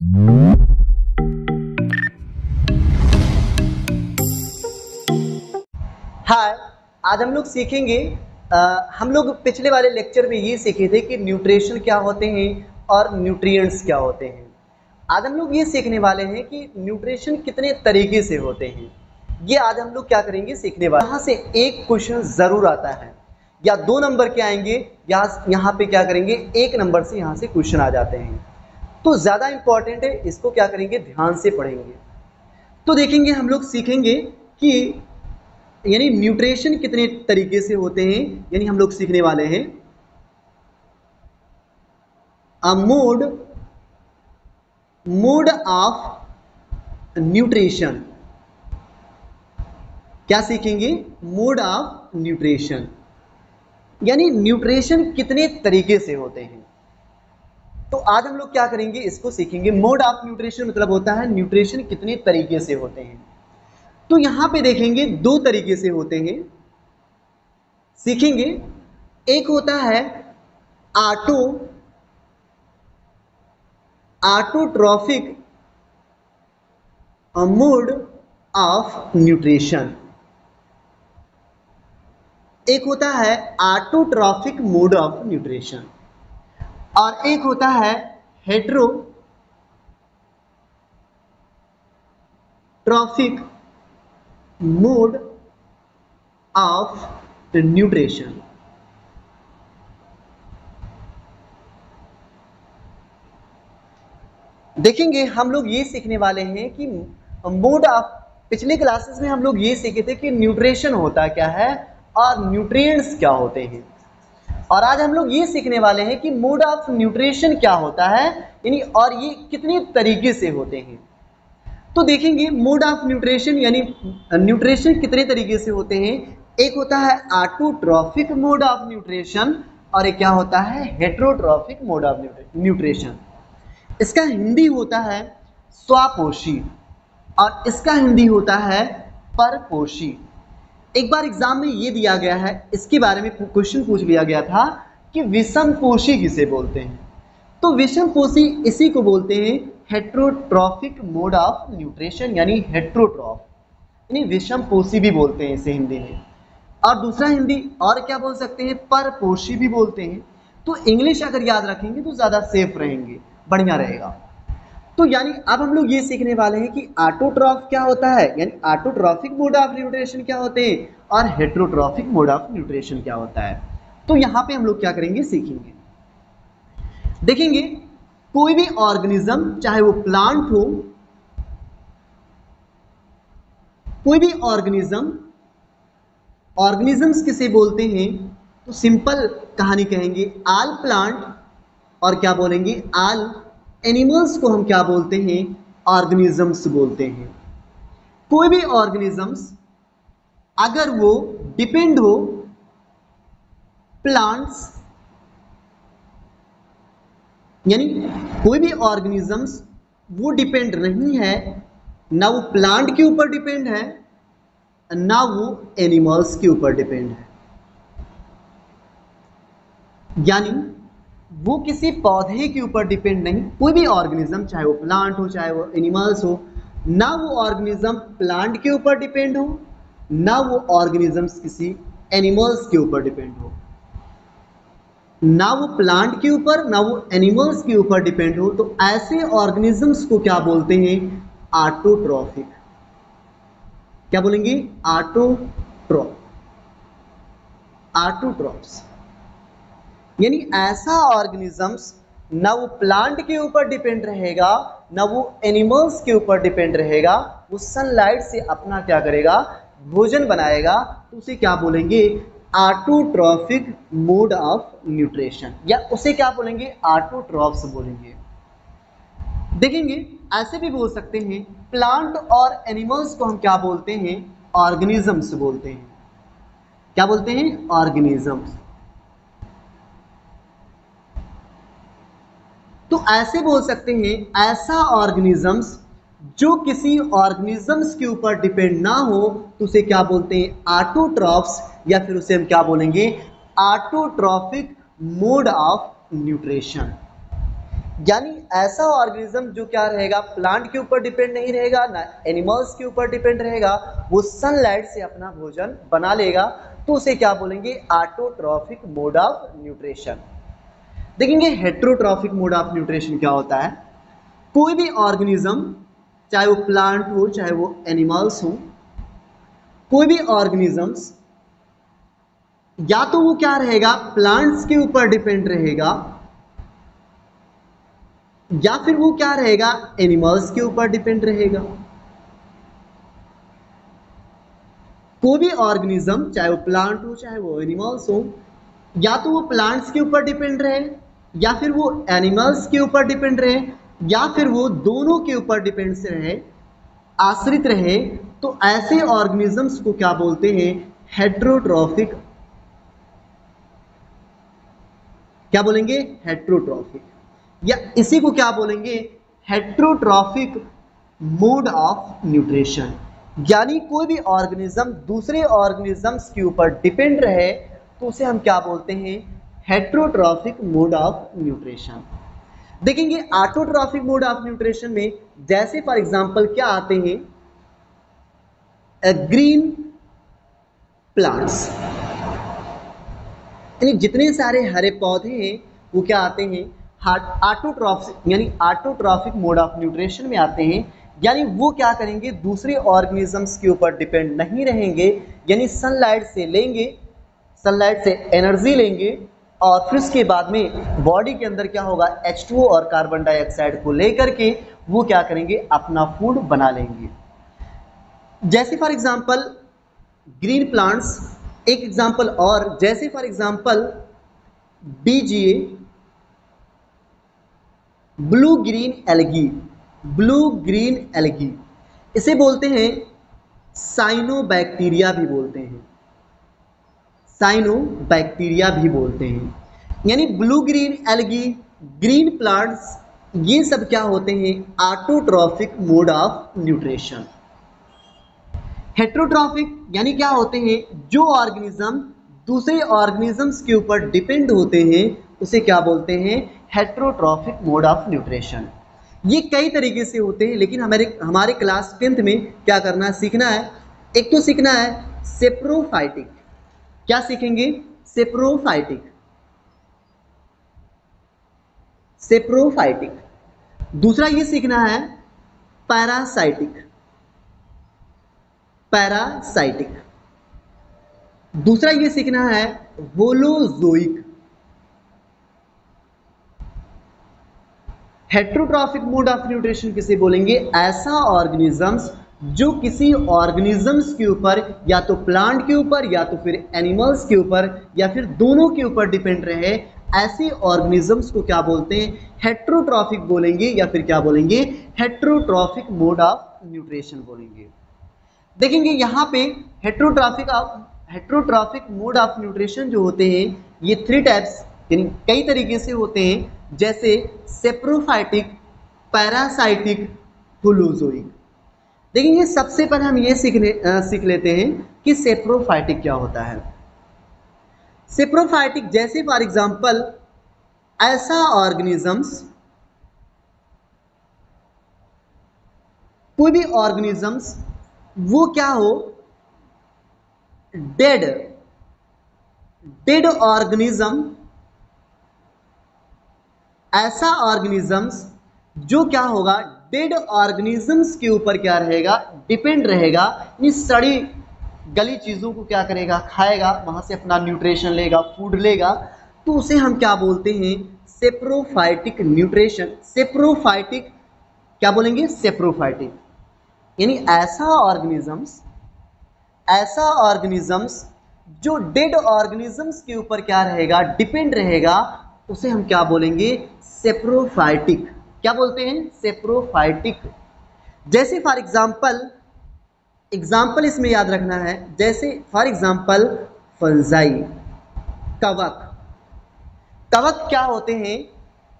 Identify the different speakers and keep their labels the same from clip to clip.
Speaker 1: हाय, आज हम लोग सीखेंगे। हम लोग पिछले वाले लेक्चर में ये सीखे थे कि न्यूट्रिशन क्या होते हैं और न्यूट्रिएंट्स क्या होते हैं। आज हम लोग ये सीखने वाले हैं कि न्यूट्रिशन कितने तरीके से होते हैं। ये आज हम लोग क्या करेंगे, सीखने वाले। यहाँ से एक क्वेश्चन जरूर आता है, या 2 नंबर के आएंगे, या यहाँ पे क्या करेंगे, 1 नंबर से यहाँ से क्वेश्चन आ जाते हैं। तो ज्यादा इंपॉर्टेंट है, इसको क्या करेंगे, ध्यान से पढ़ेंगे। तो देखेंगे, हम लोग सीखेंगे कि यानी न्यूट्रिशन कितने तरीके से होते हैं। यानी हम लोग सीखने वाले हैं अ मोड ऑफ न्यूट्रिशन। क्या सीखेंगे? मोड ऑफ न्यूट्रिशन, यानी न्यूट्रिशन कितने तरीके से होते हैं। तो आज हम लोग क्या करेंगे, इसको सीखेंगे। मोड ऑफ न्यूट्रिशन मतलब होता है न्यूट्रिशन कितने तरीके से होते हैं। तो यहां पे देखेंगे 2 तरीके से होते हैं, सीखेंगे। एक होता है ऑटोट्रॉफिक मोड ऑफ न्यूट्रिशन। एक होता है ऑटोट्रॉफिक मोड ऑफ न्यूट्रिशन, और एक होता है हेटेरोट्रॉफिक मोड ऑफ न्यूट्रिशन। देखेंगे, हम लोग ये सीखने वाले हैं कि मोड ऑफ, पिछले क्लासेस में हम लोग ये सीखे थे कि न्यूट्रिशन होता क्या है और न्यूट्रिएंट्स क्या होते हैं। और आज हम लोग ये सीखने वाले हैं कि मोड ऑफ न्यूट्रिशन क्या होता है, यानी और ये कितने तरीके से होते हैं। तो देखेंगे मोड ऑफ न्यूट्रिशन, यानी न्यूट्रिशन कितने तरीके से होते हैं। एक होता है ऑटोट्रॉफिक मोड ऑफ न्यूट्रिशन, और एक क्या होता है, हेटेरोट्रॉफिक मोड ऑफ न्यूट्रिशन। इसका हिंदी होता है स्वापोषी, और इसका हिंदी होता है परपोषी। एक बार एग्जाम में ये दिया गया है, इसके बारे में क्वेश्चन पूछ लिया गया था कि विषमपोषी किसे बोलते हैं। तो विषमपोषी इसी को बोलते हैं हेटेरोट्रॉफिक मोड ऑफ न्यूट्रिशन, यानी हेटेरोट्रॉफ, यानी विषमपोषी भी बोलते हैं इसे हिंदी में। और दूसरा हिंदी और क्या बोल सकते हैं, परपोषी भी बोलते हैं। तो इंग्लिश अगर याद रखेंगे तो ज्यादा सेफ रहेंगे, बढ़िया रहेगा। तो यानी अब हम लोग ये सीखने वाले हैं कि ऑटोट्रॉफ क्या होता है, यानी ऑटोट्रॉफिक मोड ऑफ न्यूट्रिशन क्या होते हैं, और हेटेरोट्रॉफिक मोड ऑफ न्यूट्रिशन क्या होता है। तो यहाँ पे हम लोग क्या करेंगे, सीखेंगे। देखेंगे, कोई भी ऑर्गेनिज्म, चाहे वो प्लांट हो, कोई भी ऑर्गेनिजम्स किसे बोलते हैं, तो सिंपल कहानी कहेंगे, ऑल प्लांट, और क्या बोलेंगे, ऑल एनिमल्स को हम क्या बोलते हैं, ऑर्गेनिजम्स बोलते हैं। कोई भी ऑर्गेनिजम्स अगर वो डिपेंड हो प्लांट्स, यानी कोई भी ऑर्गेनिजम्स वो डिपेंड नहीं है, ना वो प्लांट के ऊपर डिपेंड है, ना वो एनिमल्स के ऊपर डिपेंड है। यानी वो किसी पौधे के ऊपर डिपेंड नहीं, कोई भी ऑर्गेनिज्म, चाहे वो प्लांट हो चाहे वो एनिमल्स हो, ना वो ऑर्गेनिज्म प्लांट के ऊपर डिपेंड हो, ना वो ऑर्गेनिजम्स किसी एनिमल्स के ऊपर डिपेंड हो, ना वो प्लांट के ऊपर ना वो एनिमल्स के ऊपर डिपेंड हो। तो ऐसे ऑर्गेनिजम्स को क्या बोलते हैं, ऑटोट्रॉफिक। क्या बोलेंगे, ऑटोट्रॉफ्स, यानी ऐसा ऑर्गेनिजम्स ना वो प्लांट के ऊपर डिपेंड रहेगा, ना वो एनिमल्स के ऊपर डिपेंड रहेगा, वो सनलाइट से अपना क्या करेगा, भोजन बनाएगा। तो उसे क्या बोलेंगे, ऑटोट्रॉफिक मोड ऑफ न्यूट्रिशन, या उसे क्या बोलेंगे, ऑटोट्रॉफ्स बोलेंगे। देखेंगे, ऐसे भी बोल सकते हैं, प्लांट और एनिमल्स को हम क्या बोलते हैं, ऑर्गेनिजम्स बोलते हैं। क्या बोलते हैं, ऑर्गेनिजम्स। तो ऐसे बोल सकते हैं, ऐसा ऑर्गेनिजम्स जो किसी ऑर्गेनिजम्स के ऊपर डिपेंड ना हो, तो उसे क्या बोलते हैं, ऑटोट्रॉफ्स, या फिर उसे हम क्या बोलेंगे, ऑटोट्रॉफिक मोड ऑफ न्यूट्रिशन। यानी ऐसा ऑर्गेनिज्म जो क्या रहेगा, प्लांट के ऊपर डिपेंड नहीं रहेगा, ना एनिमल्स के ऊपर डिपेंड रहेगा, वो सनलाइट से अपना भोजन बना लेगा, तो उसे क्या बोलेंगे, ऑटोट्रॉफिक मोड ऑफ न्यूट्रिशन। देखेंगे हेट्रोट्रॉफिक मोड ऑफ न्यूट्रिशन क्या होता है। कोई भी ऑर्गेनिज्म, चाहे वो प्लांट हो चाहे वो एनिमल्स हो, कोई भी ऑर्गेनिजम्स या तो वो क्या रहेगा, प्लांट्स के ऊपर डिपेंड रहेगा, या फिर वो क्या रहेगा, एनिमल्स के ऊपर डिपेंड रहेगा। कोई भी ऑर्गेनिज्म, चाहे वो प्लांट हो चाहे वो एनिमल्स हो, या तो वो प्लांट्स के ऊपर डिपेंड रहे, या फिर वो एनिमल्स के ऊपर डिपेंड रहे, या फिर वो दोनों के ऊपर डिपेंड से रहे, आश्रित रहे, तो ऐसे ऑर्गेनिजम्स को क्या बोलते हैं, हेट्रोट्रॉफिक, क्या बोलेंगे, हेट्रोट्रॉफिक, या इसी को क्या बोलेंगे, हेट्रोट्रॉफिक मोड ऑफ न्यूट्रिशन। यानी कोई भी ऑर्गेनिज्म दूसरे ऑर्गेनिजम्स के ऊपर डिपेंड रहे, तो उसे हम क्या बोलते हैं, हेट्रोट्रॉफिक मोड ऑफ न्यूट्रिशन। देखेंगे ऑटोट्रॉफिक मोड ऑफ न्यूट्रिशन में जैसे फॉर एग्जांपल क्या आते हैं, ग्रीन प्लांट्स, यानी जितने सारे हरे पौधे हैं वो क्या आते हैं, ऑटोट्रॉफिक यानी ऑटोट्रॉफिक मोड ऑफ न्यूट्रिशन में आते हैं। यानी वो क्या करेंगे, दूसरे ऑर्गेनिजम्स के ऊपर डिपेंड नहीं रहेंगे, यानी सनलाइट से लेंगे, सनलाइट से एनर्जी लेंगे, और फिर उसके बाद में बॉडी के अंदर क्या होगा, H2O और कार्बन डाइऑक्साइड को लेकर के वो क्या करेंगे, अपना फूड बना लेंगे। जैसे फॉर एग्जांपल ग्रीन प्लांट्स, एक एग्जांपल और, जैसे for example BGA, blue green algae, blue green algae, इसे बोलते हैं साइनोबैक्टीरिया भी बोलते हैं, साइनोबैक्टीरिया भी बोलते हैं। यानी blue green algae, green plants, ये सब क्या होते हैं, autotrophic mode of nutrition. Heterotrophic यानी क्या होते हैं, जो ऑर्गेनिज्म दूसरे ऑर्गेनिजम्स के ऊपर डिपेंड होते हैं, उसे क्या बोलते हैं, हेट्रोट्रॉफिक मोड ऑफ न्यूट्रिशन। ये कई तरीके से होते हैं, लेकिन हमारे क्लास 10th में क्या करना है, सीखना है। एक तो सीखना है सेप्रोफाइटिक, क्या सीखेंगे, सेप्रोफाइटिक, सेप्रोफाइटिक। दूसरा ये सीखना है पैरासाइटिक, पैरासाइटिक। दूसरा ये सीखना है holozoic. Heterotrophic mode of nutrition किसे बोलेंगे, ऐसा ऑर्गेनिजम्स जो किसी ऑर्गेनिजम्स के ऊपर, या तो प्लांट के ऊपर या तो फिर एनिमल्स के ऊपर या फिर दोनों के ऊपर डिपेंड रहे, ऐसे ऑर्गेनिजम्स को क्या बोलते हैं, हेट्रोट्रॉफिक बोलेंगे, या फिर क्या बोलेंगे, हेट्रोट्रॉफिक मोड ऑफ न्यूट्रिशन बोलेंगे। देखेंगे यहाँ पे हेट्रोट्रॉफिक मोड ऑफ न्यूट्रिशन जो होते हैं, ये 3 टाइप्स यानी कई तरीके से होते हैं, जैसे सेप्रोफाइटिक, पैरासाइटिक, होलोजोइक। देखेंगे सबसे पहले हम ये सीख लेते हैं कि सेप्रोफाइटिक क्या होता है। सेप्रोफाइटिक जैसे फॉर एग्जांपल ऐसा ऑर्गेनिजम्स, कोई भी ऑर्गेनिजम्स वो क्या हो, डेड ऑर्गेनिज्म, ऐसा ऑर्गेनिजम्स जो क्या होगा, डेड ऑर्गेनिजम्स के ऊपर क्या रहेगा, डिपेंड रहेगा, यानी सड़ी गली चीज़ों को क्या करेगा, खाएगा, वहाँ से अपना न्यूट्रिशन लेगा, फूड लेगा, तो उसे हम क्या बोलते हैं, सेप्रोफाइटिक न्यूट्रिशन। सेप्रोफाइटिक क्या बोलेंगे, सेप्रोफाइटिक यानी ऐसा ऑर्गेनिजम्स जो डेड ऑर्गेनिजम्स के ऊपर क्या रहेगा, डिपेंड रहेगा, उसे हम क्या बोलेंगे, सेप्रोफाइटिक। क्या बोलते हैं, सेप्रोफाइटिक। जैसे फॉर एग्जाम्पल इसमें याद रखना है, जैसे फॉर एग्जाम्पल फंजाई, कवक। कवक क्या होते हैं,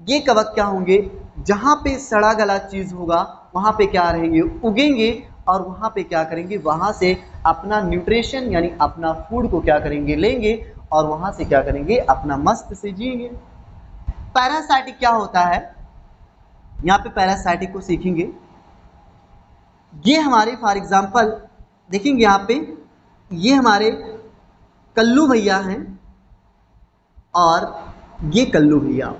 Speaker 1: ये कवक क्या होंगे, जहाँ पे सड़ा गला चीज होगा वहाँ पे क्या रहेंगे, उगेंगे, और वहाँ पे क्या करेंगे, वहाँ से अपना न्यूट्रिशन यानी अपना फूड को क्या करेंगे, लेंगे, और वहाँ से क्या करेंगे, अपना मस्त से जिएंगे। पैरासाइटिक क्या होता है, यहाँ पे पैरासाइटिक को सीखेंगे। ये हमारे फॉर एग्जांपल देखेंगे यहाँ पे, ये हमारे कल्लू भैया हैं और ये कल्लू भैया,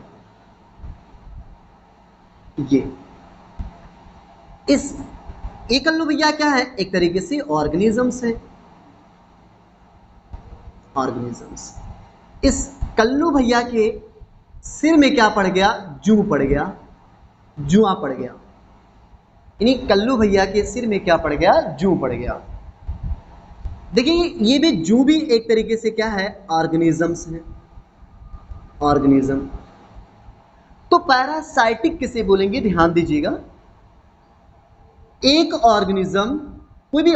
Speaker 1: ये कल्लू भैया क्या है, एक तरीके से ऑर्गेनिजम्स है, ऑर्गेनिजम्स। इस कल्लू भैया के सिर में क्या पड़ गया, जू पड़ गया, जुआ पड़ गया, यानी कल्लू भैया के सिर में क्या पड़ गया, जू पड़ गया। देखिए ये भी जू भी एक तरीके से क्या है, ऑर्गेनिजम्स है, ऑर्गेनिज्म। तो पैरासाइटिक किसे बोलेंगे, ध्यान दीजिएगा। एक ऑर्गेनिज्म, कोई भी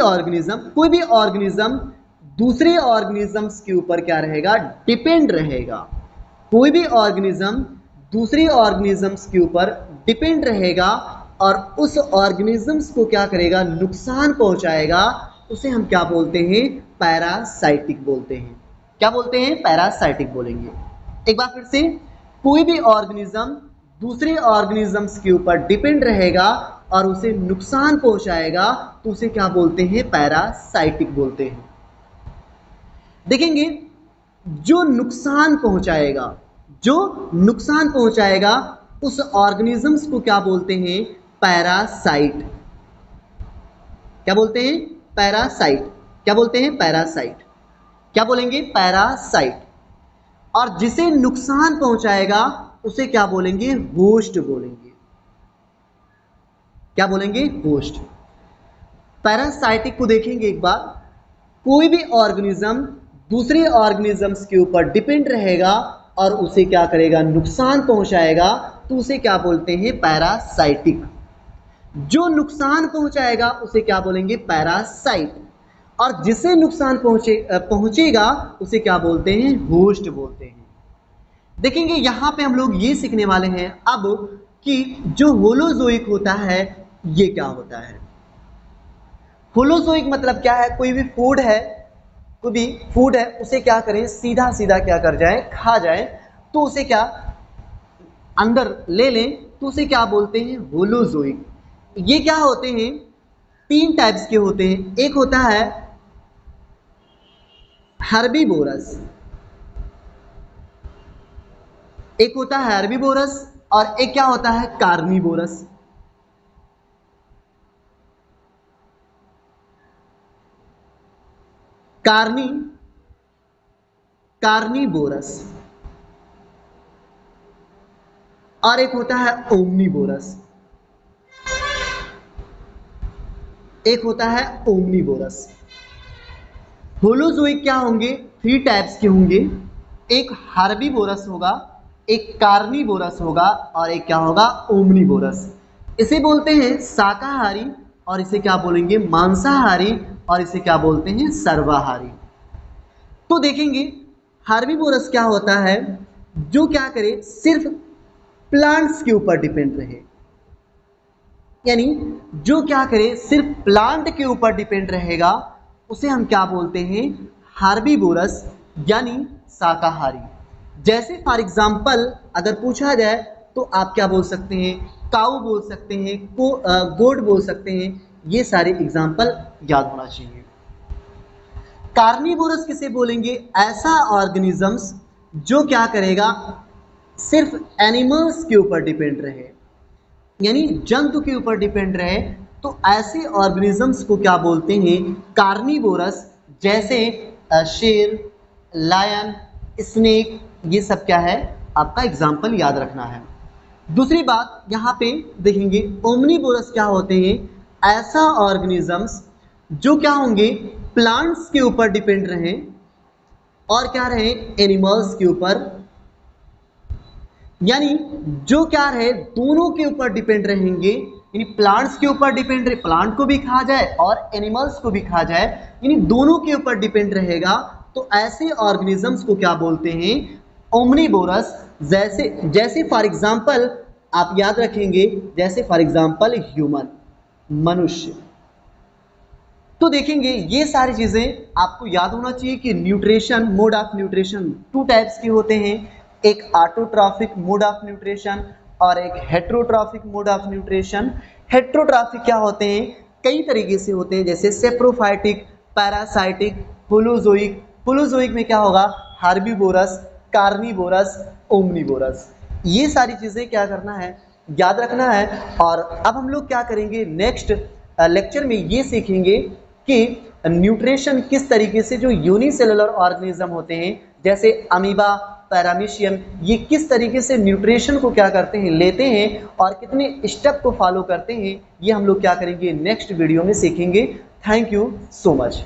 Speaker 1: ऑर्गेनिज्म दूसरे ऑर्गेनिजम्स के ऊपर क्या रहेगा, डिपेंड रहेगा। कोई भी ऑर्गेनिज्म दूसरे ऑर्गेनिजम्स के ऊपर डिपेंड रहेगा और उस ऑर्गेनिजम्स को क्या करेगा, नुकसान पहुंचाएगा, उसे हम क्या बोलते हैं, पैरासाइटिक बोलते हैं। क्या बोलते हैं, पैरासाइटिक बोलेंगे। एक बार फिर से, कोई भी ऑर्गेनिज्म दूसरे ऑर्गेनिजम्स के ऊपर डिपेंड रहेगा और उसे नुकसान पहुंचाएगा, तो उसे क्या बोलते हैं, पैरासाइटिक बोलते हैं। देखेंगे जो नुकसान पहुंचाएगा उस ऑर्गेनिजम्स को क्या बोलते हैं, पैरासाइट। क्या बोलते हैं, पैरासाइट। क्या बोलते हैं, पैरासाइट। क्या बोलेंगे, पैरासाइट। और जिसे नुकसान पहुंचाएगा उसे क्या बोलेंगे, होस्ट बोलेंगे। क्या बोलेंगे, होस्ट। पैरासाइटिक को देखेंगे एक बार, कोई भी ऑर्गेनिज्म दूसरे ऑर्गेनिजम्स के ऊपर डिपेंड रहेगा और उसे क्या करेगा, नुकसान पहुंचाएगा, तो उसे क्या बोलते हैं, पैरासाइटिक। जो नुकसान पहुंचाएगा उसे क्या बोलेंगे, पैरासाइट। और जिसे नुकसान पहुंचेगा उसे क्या बोलते हैं, होस्ट बोलते हैं। देखेंगे यहां पे हम लोग ये सीखने वाले हैं अब कि जो होलोजोइक होता है ये क्या होता है। होलोजोइक मतलब क्या है, कोई भी फूड है उसे क्या करें, सीधा सीधा क्या कर जाए, खा जाए, तो उसे क्या अंदर ले लें, तो उसे क्या बोलते हैं, होलोजोइक। ये क्या होते हैं, 3 टाइप्स के होते हैं। एक होता है हर्बीवोरस, एक होता है हर्बीवोरस और एक क्या होता है, कार्निवोरस। कार्निवोरस और एक होता है ओमनीवोरस, एक होता है ओमनीवोरस। होलोजोइक क्या होंगे, 3 टाइप्स के होंगे। एक हर्बीवोरस होगा, एक कार्निवोरस होगा और एक क्या होगा, ओमनीवोरस। इसे बोलते हैं शाकाहारी और इसे क्या बोलेंगे, मांसाहारी, और इसे क्या बोलते हैं, सर्वाहारी। तो देखेंगे हर्बीवोरस क्या होता है, जो क्या करे, सिर्फ प्लांट्स के ऊपर डिपेंड रहे, यानी जो क्या करे, सिर्फ प्लांट के ऊपर डिपेंड रहेगा, उसे हम क्या बोलते हैं, हर्बीवोरस यानी शाकाहारी। जैसे फॉर एग्जांपल अगर पूछा जाए तो आप क्या बोल सकते हैं, काऊ बोल सकते हैं, गोट बोल सकते हैं। ये सारे एग्जांपल याद होना चाहिए। कार्निवोरस किसे बोलेंगे, ऐसा ऑर्गेनिजम्स जो क्या करेगा, सिर्फ एनिमल्स के ऊपर डिपेंड रहे, यानी जंतु के ऊपर डिपेंड रहे, तो ऐसे ऑर्गेनिजम्स को क्या बोलते हैं, कार्निवोरस। जैसे शेर, लायन, स्नेक, ये सब क्या है, आपका एग्जाम्पल याद रखना है। दूसरी बात यहाँ पे देखेंगे, ओमनीवोरस क्या होते हैं, ऐसा ऑर्गेनिजम्स जो क्या होंगे, प्लांट्स के ऊपर डिपेंड रहें और क्या रहे, एनिमल्स के ऊपर, यानी जो क्या रहे, दोनों के ऊपर डिपेंड रहेंगे, यानी प्लांट्स के ऊपर डिपेंड रहे, प्लांट को भी खा जाए और एनिमल्स को भी खा जाए, यानी दोनों के ऊपर डिपेंड रहेगा, तो ऐसे ऑर्गेनिजम्स को क्या बोलते हैं, ओमनीवोरस। जैसे फॉर एग्जांपल आप याद रखेंगे, जैसे फॉर एग्जांपल ह्यूमन, मनुष्य। तो देखेंगे ये सारी चीजें आपको याद होना चाहिए कि nutrition, mode of nutrition 2 types के होते हैं, एक ऑटोट्रॉफिक मोड ऑफ न्यूट्रिशन और एक heterotrophic mode of nutrition. Heterotrophic क्या होते हैं, कई तरीके से होते हैं, जैसे सेप्रोफाइटिक, पैरासाइटिक, होलोजोइक। होलोजोइक में क्या होगा, हार्बीवोरस, कार्निवोरस, ओमनीवोरस। ये सारी चीजें क्या करना है, याद रखना है। और अब हम लोग क्या करेंगे, नेक्स्ट लेक्चर में ये सीखेंगे कि न्यूट्रिशन किस तरीके से, जो यूनिसेलुलर ऑर्गेनिज्म होते हैं जैसे अमीबा, पैरामीशियम, ये किस तरीके से न्यूट्रिशन को क्या करते हैं, लेते हैं और कितने स्टेप को फॉलो करते हैं, ये हम लोग क्या करेंगे नेक्स्ट वीडियो में सीखेंगे। Thank you so much.